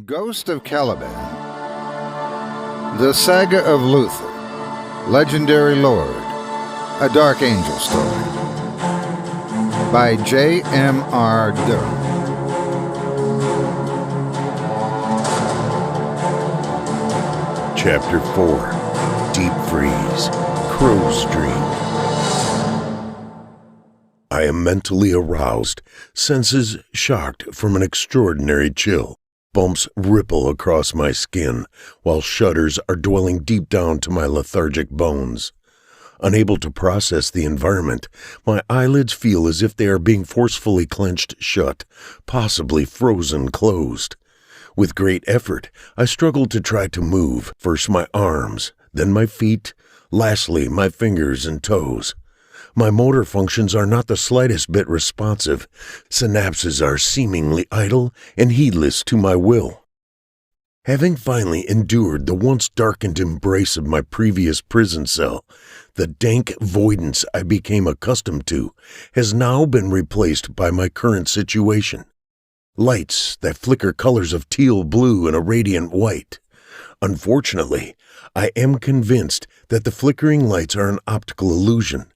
Ghost of Caliban, The Saga of Luther, Legendary Lord, a Dark Angel Story, by J.M.R. Durham. Chapter 4, Deep Freeze, Crow's Dream. I am mentally aroused, senses shocked from an extraordinary chill. Bumps ripple across my skin, while shudders are dwelling deep down to my lethargic bones. Unable to process the environment, my eyelids feel as if they are being forcefully clenched shut, possibly frozen closed. With great effort, I struggle to try to move, first my arms, then my feet, lastly my fingers and toes. My motor functions are not the slightest bit responsive. Synapses are seemingly idle and heedless to my will. Having finally endured the once darkened embrace of my previous prison cell, the dank voidance I became accustomed to has now been replaced by my current situation. Lights that flicker colors of teal blue and a radiant white. Unfortunately, I am convinced that the flickering lights are an optical illusion.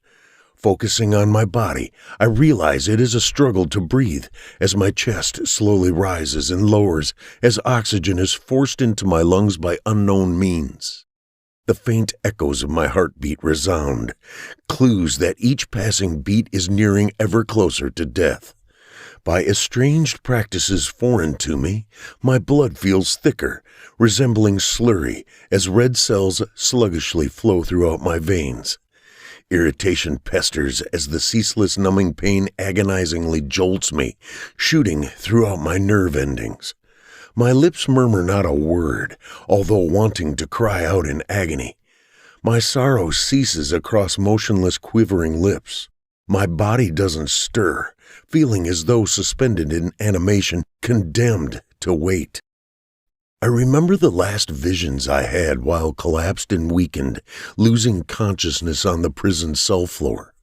Focusing on my body, I realize it is a struggle to breathe as my chest slowly rises and lowers as oxygen is forced into my lungs by unknown means. The faint echoes of my heartbeat resound, clues that each passing beat is nearing ever closer to death. By estranged practices foreign to me, my blood feels thicker, resembling slurry as red cells sluggishly flow throughout my veins. Irritation pesters as the ceaseless numbing pain agonizingly jolts me, shooting throughout my nerve endings. My lips murmur not a word, although wanting to cry out in agony. My sorrow ceases across motionless, quivering lips. My body doesn't stir, feeling as though suspended in animation, condemned to wait. I remember the last visions I had while collapsed and weakened, losing consciousness on the prison cell floor.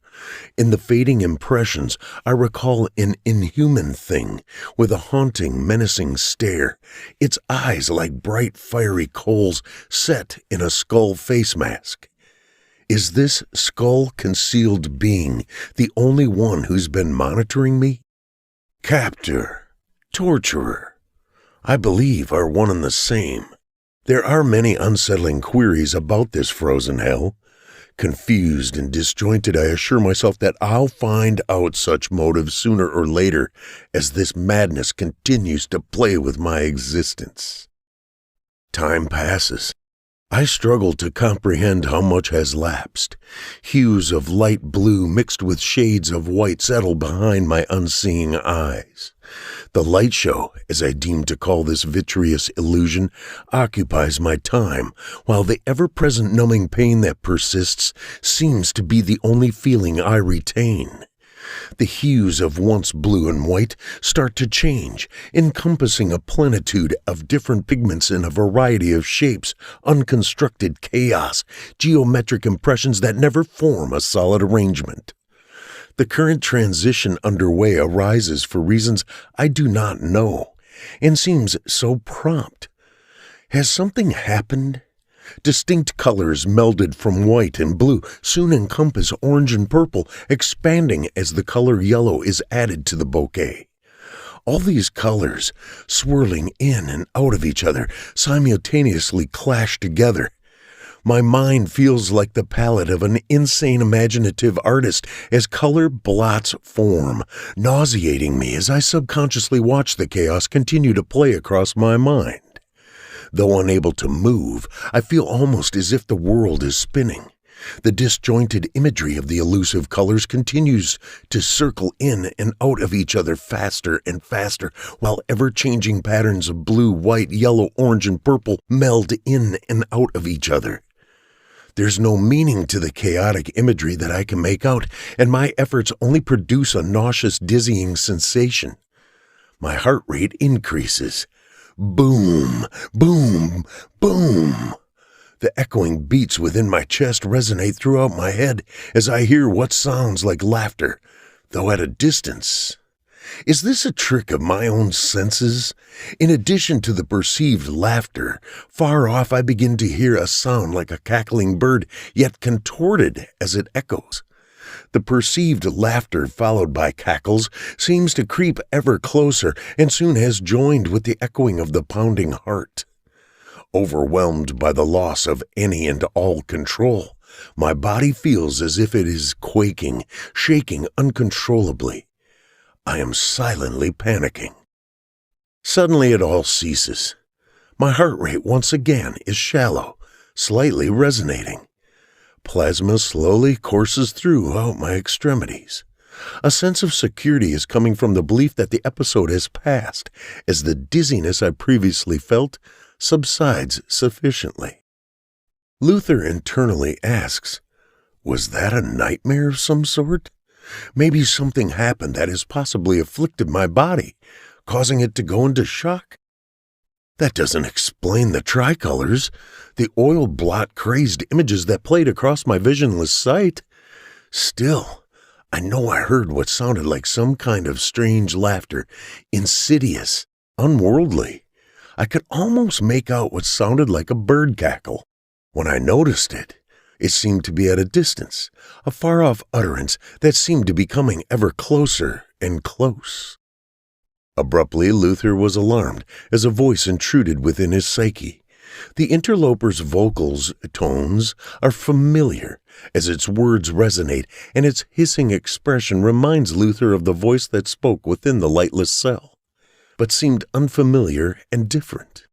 In the fading impressions, I recall an inhuman thing with a haunting, menacing stare, its eyes like bright, fiery coals set in a skull face mask. Is this skull-concealed being the only one who's been monitoring me? Captor, torturer, I believe are one and the same. There are many unsettling queries about this frozen hell. Confused and disjointed, I assure myself that I'll find out such motives sooner or later as this madness continues to play with my existence. Time passes. I struggle to comprehend how much has lapsed. Hues of light blue mixed with shades of white settle behind my unseeing eyes. The light show, as I deem to call this vitreous illusion, occupies my time, while the ever-present numbing pain that persists seems to be the only feeling I retain. The hues of once blue and white start to change, encompassing a plenitude of different pigments in a variety of shapes, unconstructed chaos, geometric impressions that never form a solid arrangement. The current transition underway arises for reasons I do not know, and seems so prompt. Has something happened? Distinct colors melded from white and blue soon encompass orange and purple, expanding as the color yellow is added to the bouquet. All these colors, swirling in and out of each other, simultaneously clash together. My mind feels like the palette of an insane imaginative artist as color blots form, nauseating me as I subconsciously watch the chaos continue to play across my mind. Though unable to move, I feel almost as if the world is spinning. The disjointed imagery of the elusive colors continues to circle in and out of each other faster and faster, while ever-changing patterns of blue, white, yellow, orange, and purple meld in and out of each other. There's no meaning to the chaotic imagery that I can make out, and my efforts only produce a nauseous, dizzying sensation. My heart rate increases. Boom, boom, boom. The echoing beats within my chest resonate throughout my head as I hear what sounds like laughter, though at a distance. Is this a trick of my own senses? In addition to the perceived laughter, far off I begin to hear a sound like a cackling bird, yet contorted as it echoes. The perceived laughter, followed by cackles, seems to creep ever closer, and soon has joined with the echoing of the pounding heart. Overwhelmed by the loss of any and all control, my body feels as if it is quaking, shaking uncontrollably. I am silently panicking. Suddenly it all ceases. My heart rate once again is shallow, slightly resonating. Plasma slowly courses throughout my extremities. A sense of security is coming from the belief that the episode has passed, as the dizziness I previously felt subsides sufficiently. Luther internally asks, was that a nightmare of some sort? Maybe something happened that has possibly afflicted my body, causing it to go into shock? That doesn't explain the tricolors, the oil blot-crazed images that played across my visionless sight. Still, I know I heard what sounded like some kind of strange laughter, insidious, unworldly. I could almost make out what sounded like a bird cackle. When I noticed it, it seemed to be at a distance, a far-off utterance that seemed to be coming ever closer and close. Abruptly, Luther was alarmed as a voice intruded within his psyche. The interloper's vocals tones are familiar as its words resonate, and its hissing expression reminds Luther of the voice that spoke within the lightless cell, but seemed unfamiliar and different.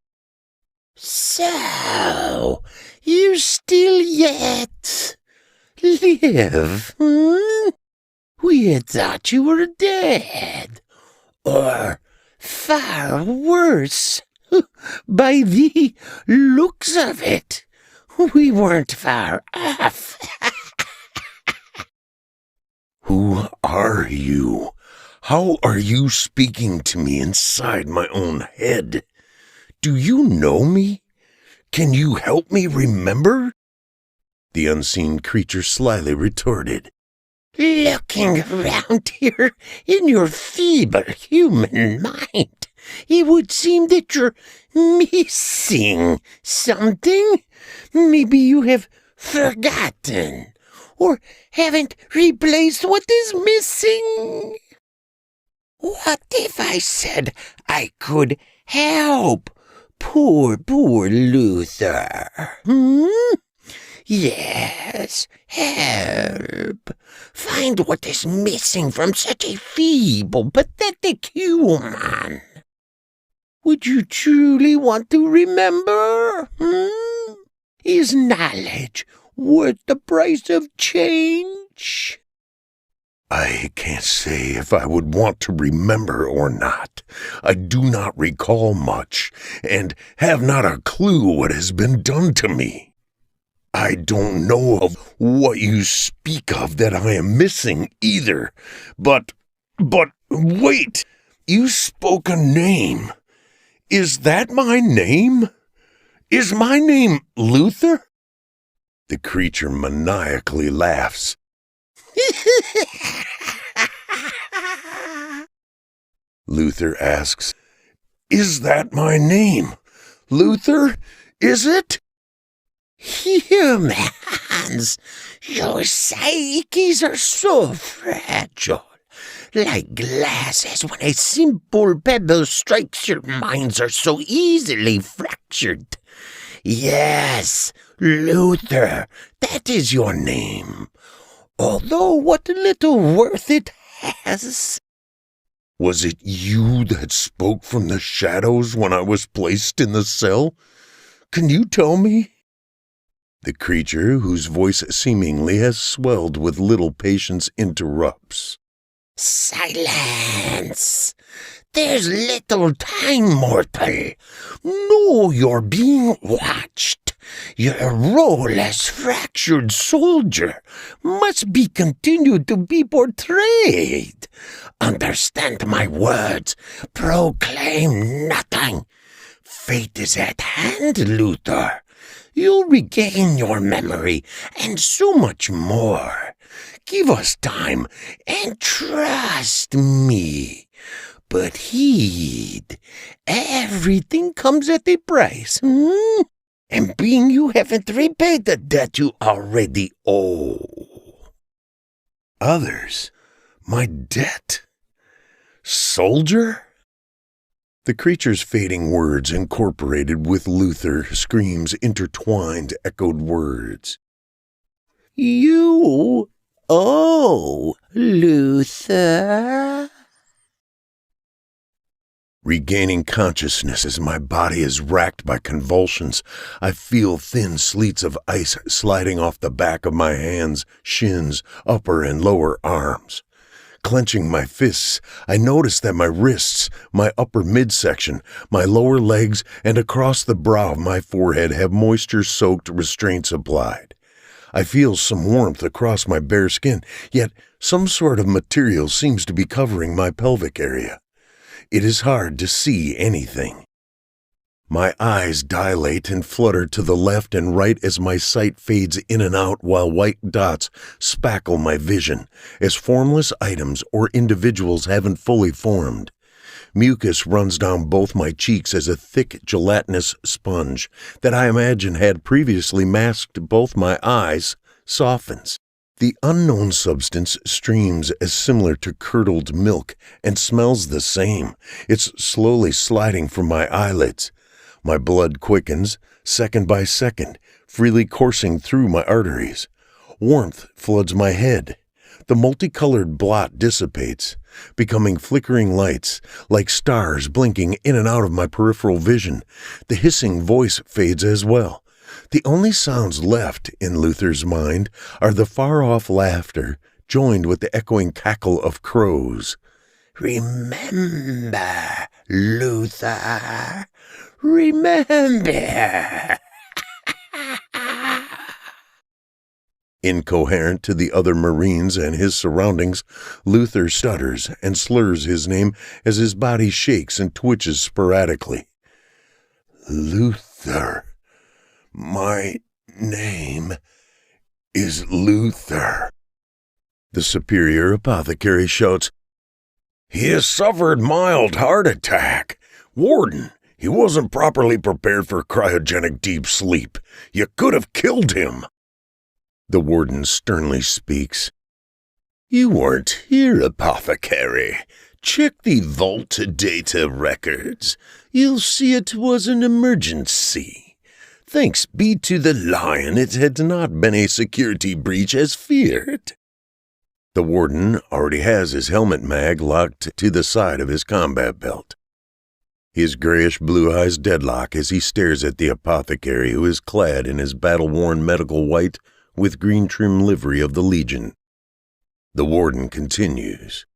So, you still yet live, hmm? We had thought you were dead, or far worse, by the looks of it, we weren't far off. Who are you? How are you speaking to me inside my own head? Do you know me? Can you help me remember? The unseen creature slyly retorted. Looking around here in your feeble human mind, it would seem that you're missing something. Maybe you have forgotten, or haven't replaced what is missing. What if I said I could help poor Luther? Yes, help. Find what is missing from such a feeble, pathetic human. Would you truly want to remember? Is knowledge worth the price of change? I can't say if I would want to remember or not. I do not recall much, and have not a clue what has been done to me. I don't know of what you speak of that I am missing either. But wait, you spoke a name. Is that my name? Is my name Luther? The creature maniacally laughs. Luther asks, is that my name? Luther, is it? Humans, your psyches are so fragile. Like glasses, when a simple pebble strikes, your minds are so easily fractured. Yes, Luther, that is your name. Although what little worth it has. Was it you that spoke from the shadows when I was placed in the cell? Can you tell me? The creature, whose voice seemingly has swelled with little patience, interrupts. Silence! There's little time, mortal. Know you're being watched. Your role as fractured soldier must be continued to be portrayed. Understand my words. Proclaim nothing. Fate is at hand, Luther. You'll regain your memory and so much more. Give us time and trust me. But heed, everything comes at a price, and being you haven't repaid the debt you already owe. Others? My debt? Soldier? The creature's fading words incorporated with Luther screams intertwined echoed words. You? Oh, Luther? Regaining consciousness as my body is racked by convulsions, I feel thin sleets of ice sliding off the back of my hands, shins, upper and lower arms. Clenching my fists, I notice that my wrists, my upper midsection, my lower legs, and across the brow of my forehead have moisture-soaked restraints applied. I feel some warmth across my bare skin, yet some sort of material seems to be covering my pelvic area. It is hard to see anything. My eyes dilate and flutter to the left and right as my sight fades in and out while white dots spackle my vision, as formless items or individuals haven't fully formed. Mucus runs down both my cheeks as a thick gelatinous sponge that I imagine had previously masked both my eyes softens. The unknown substance streams as similar to curdled milk and smells the same. It's slowly sliding from my eyelids. My blood quickens, second by second, freely coursing through my arteries. Warmth floods my head. The multicolored blot dissipates, becoming flickering lights, like stars blinking in and out of my peripheral vision. The hissing voice fades as well. The only sounds left in Luther's mind are the far-off laughter, joined with the echoing cackle of crows. Remember, Luther, remember. Incoherent to the other Marines and his surroundings, Luther stutters and slurs his name as his body shakes and twitches sporadically. Luther. My name is Luther. The superior apothecary shouts, He has suffered mild heart attack. Warden, he wasn't properly prepared for cryogenic deep sleep. You could have killed him. The warden sternly speaks. You weren't here, apothecary. Check the vault data records. You'll see it was an emergency. Thanks be to the Lion, it had not been a security breach as feared. The warden already has his helmet mag locked to the side of his combat belt. His grayish-blue eyes deadlock as he stares at the apothecary who is clad in his battle-worn medical white with green trim livery of the Legion. The warden continues.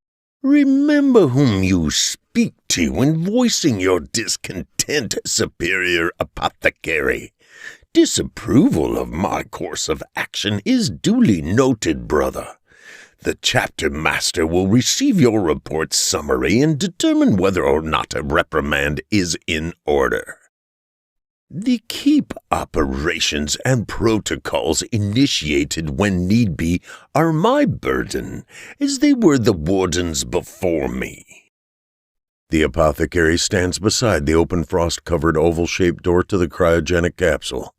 Remember whom you speak to when voicing your discontent, superior apothecary. Disapproval of my course of action is duly noted, brother. The chapter master will receive your report summary and determine whether or not a reprimand is in order. The keep operations and protocols initiated when need be are my burden, as they were the warden's before me. The apothecary stands beside the open frost-covered oval-shaped door to the cryogenic capsule.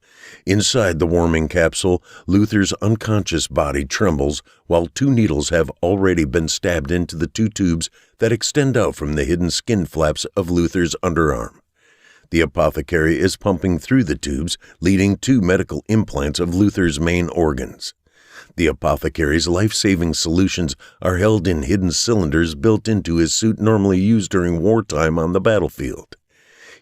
Inside the warming capsule, Luther's unconscious body trembles while 2 needles have already been stabbed into the 2 tubes that extend out from the hidden skin flaps of Luther's underarm. The apothecary is pumping through the tubes, leading 2 medical implants of Luther's main organs. The apothecary's life-saving solutions are held in hidden cylinders built into his suit normally used during wartime on the battlefield.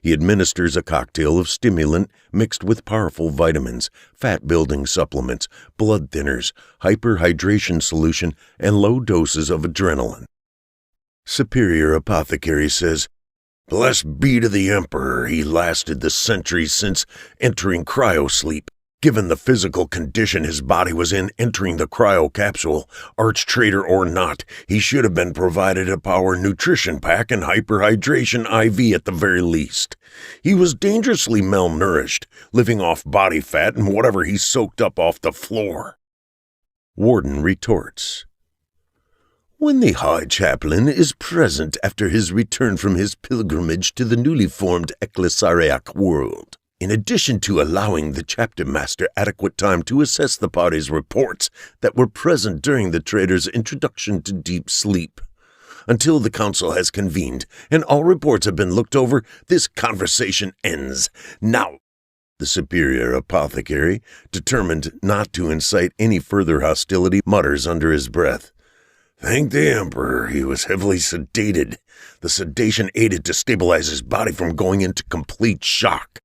He administers a cocktail of stimulant mixed with powerful vitamins, fat-building supplements, blood thinners, hyperhydration solution, and low doses of adrenaline. Superior Apothecary says, Blessed be to the Emperor, he lasted the centuries since entering cryosleep. Given the physical condition his body was in entering the cryo capsule, arch-traitor or not, he should have been provided a power nutrition pack and hyperhydration IV at the very least. He was dangerously malnourished, living off body fat and whatever he soaked up off the floor. Warden retorts. When the High Chaplain is present after his return from his pilgrimage to the newly formed ecclesiarch world, in addition to allowing the chapter master adequate time to assess the party's reports that were present during the trader's introduction to deep sleep. Until the council has convened and all reports have been looked over, this conversation ends. Now, the superior apothecary, determined not to incite any further hostility, mutters under his breath, "Thank the Emperor, he was heavily sedated. The sedation aided to stabilize his body from going into complete shock."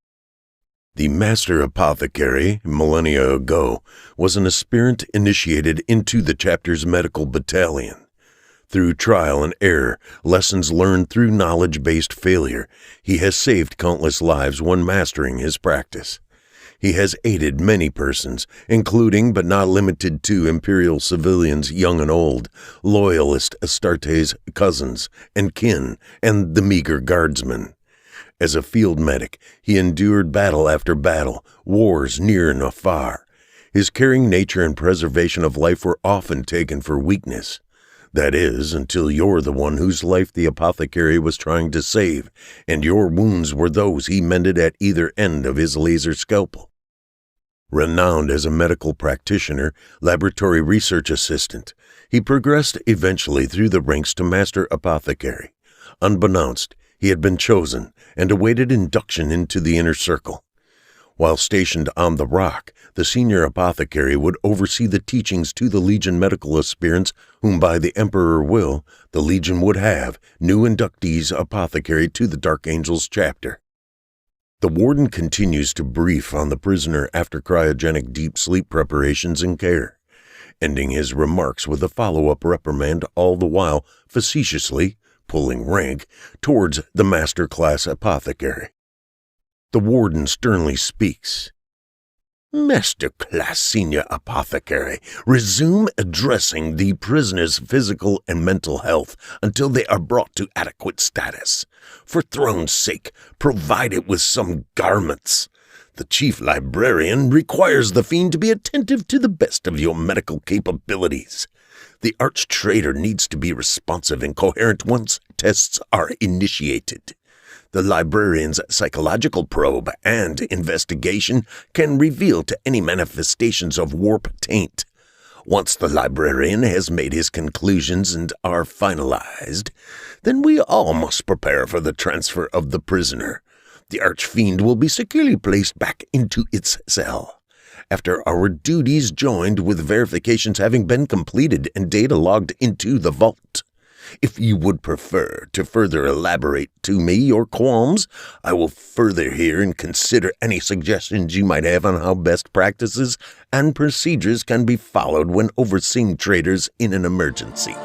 The Master Apothecary, millennia ago, was an aspirant initiated into the chapter's medical battalion. Through trial and error, lessons learned through knowledge-based failure, he has saved countless lives when mastering his practice. He has aided many persons, including but not limited to imperial civilians young and old, loyalist Astarte's cousins and kin, and the meager guardsmen. As a field medic, he endured battle after battle, wars near and afar. His caring nature and preservation of life were often taken for weakness. That is, until you're the one whose life the apothecary was trying to save, and your wounds were those he mended at either end of his laser scalpel. Renowned as a medical practitioner, laboratory research assistant, he progressed eventually through the ranks to Master Apothecary. Unbeknownst, he had been chosen and awaited induction into the inner circle. While stationed on the Rock, the senior apothecary would oversee the teachings to the Legion medical aspirants whom by the Emperor will, the Legion would have new inductees apothecary to the Dark Angels chapter. The warden continues to brief on the prisoner after cryogenic deep sleep preparations and care, ending his remarks with a follow-up reprimand, all the while facetiously pulling rank towards the master class apothecary. The warden sternly speaks. "Master class senior apothecary, resume addressing the prisoner's physical and mental health until they are brought to adequate status. For throne's sake, provide it with some garments. The chief librarian requires the fiend to be attentive to the best of your medical capabilities. The arch-traitor needs to be responsive and coherent once tests are initiated. The librarian's psychological probe and investigation can reveal to any manifestations of warp taint. Once the librarian has made his conclusions and are finalized, then we all must prepare for the transfer of the prisoner. The archfiend will be securely placed back into its cell. After our duties joined with verifications having been completed and data logged into the vault. If you would prefer to further elaborate to me your qualms, I will further hear and consider any suggestions you might have on how best practices and procedures can be followed when overseeing traders in an emergency."